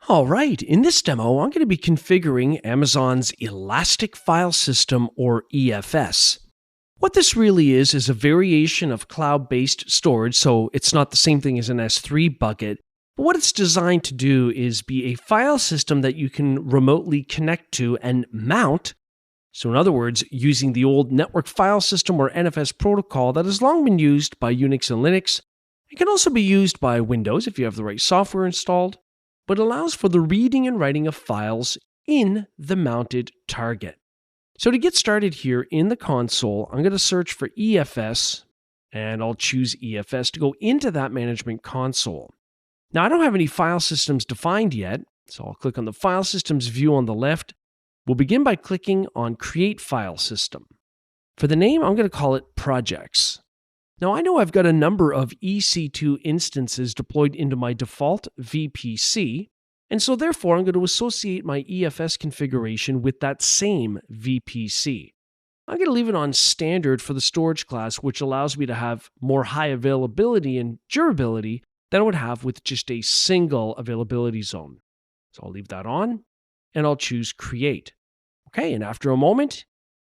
All right, in this demo, I'm going to be configuring Amazon's Elastic File System, or EFS. What this really is a variation of cloud-based storage, so it's not the same thing as an S3 bucket. But what it's designed to do is be a file system that you can remotely connect to and mount. So in other words, using the old network file system or NFS protocol that has long been used by Unix and Linux. It can also be used by Windows if you have the right software installed, but allows for the reading and writing of files in the mounted target. So to get started here in the console, I'm going to search for EFS, and I'll choose EFS to go into that management console. Now I don't have any file systems defined yet, so I'll click on the File Systems view on the left. We'll begin by clicking on Create File System. For the name, I'm going to call it Projects. Now I know I've got a number of EC2 instances deployed into my default VPC, and so therefore I'm going to associate my EFS configuration with that same VPC. I'm going to leave it on standard for the storage class, which allows me to have more high availability and durability than I would have with just a single availability zone. So I'll leave that on, and I'll choose Create. Okay, and after a moment,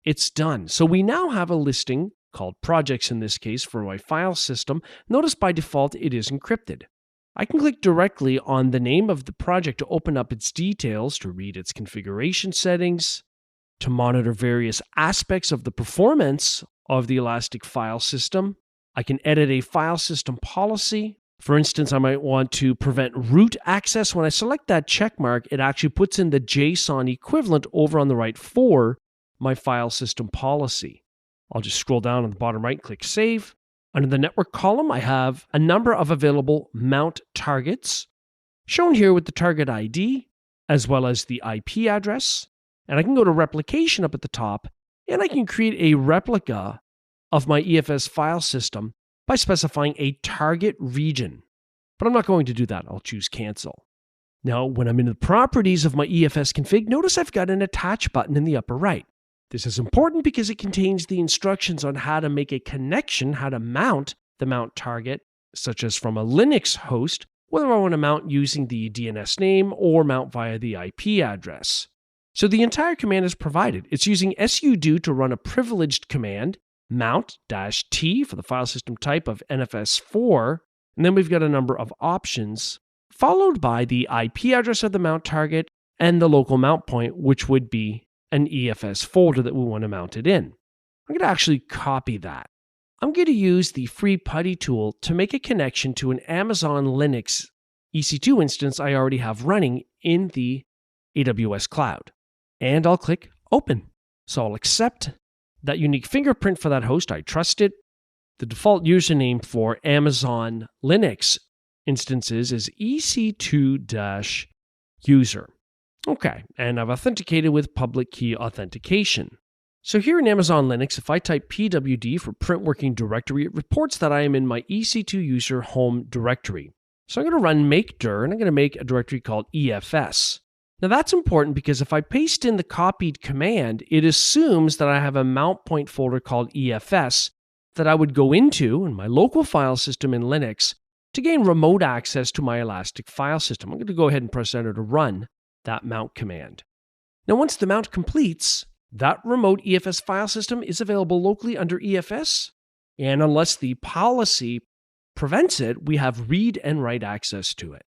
it's done. So we now have a listing called Projects in this case for my file system. Notice by default it is encrypted. I can click directly on the name of the project to open up its details, to read its configuration settings, to monitor various aspects of the performance of the Elastic file system. I can edit a file system policy. For instance, I might want to prevent root access. When I select that check mark, it actually puts in the JSON equivalent over on the right for my file system policy. I'll just scroll down on the bottom right, click Save. Under the network column, I have a number of available mount targets, shown here with the target ID, as well as the IP address. And I can go to Replication up at the top, and I can create a replica of my EFS file system by specifying a target region. But I'm not going to do that. I'll choose Cancel. Now, when I'm in the properties of my EFS config, notice I've got an Attach button in the upper right. This is important because it contains the instructions on how to make a connection, how to mount the mount target, such as from a Linux host, whether I want to mount using the DNS name or mount via the IP address. So the entire command is provided. It's using sudo to run a privileged command, mount-t for the file system type of NFS4, and then we've got a number of options, followed by the IP address of the mount target and the local mount point, which would be an EFS folder that we want to mount it in. I'm going to actually copy that. I'm going to use the free putty tool to make a connection to an Amazon Linux EC2 instance I already have running in the AWS cloud. And I'll click Open. So I'll accept that unique fingerprint for that host. I trust it. The default username for Amazon Linux instances is EC2-user. Okay, and I've authenticated with public key authentication. So here in Amazon Linux, if I type pwd for print working directory, it reports that I am in my EC2 user home directory. So I'm going to run make dir, and I'm going to make a directory called EFS. Now that's important because if I paste in the copied command, it assumes that I have a mount point folder called EFS that I would go into in my local file system in Linux to gain remote access to my Elastic file system. I'm going to go ahead and press enter to run that mount command. Now once the mount completes, that remote EFS file system is available locally under EFS, and unless the policy prevents it, we have read and write access to it.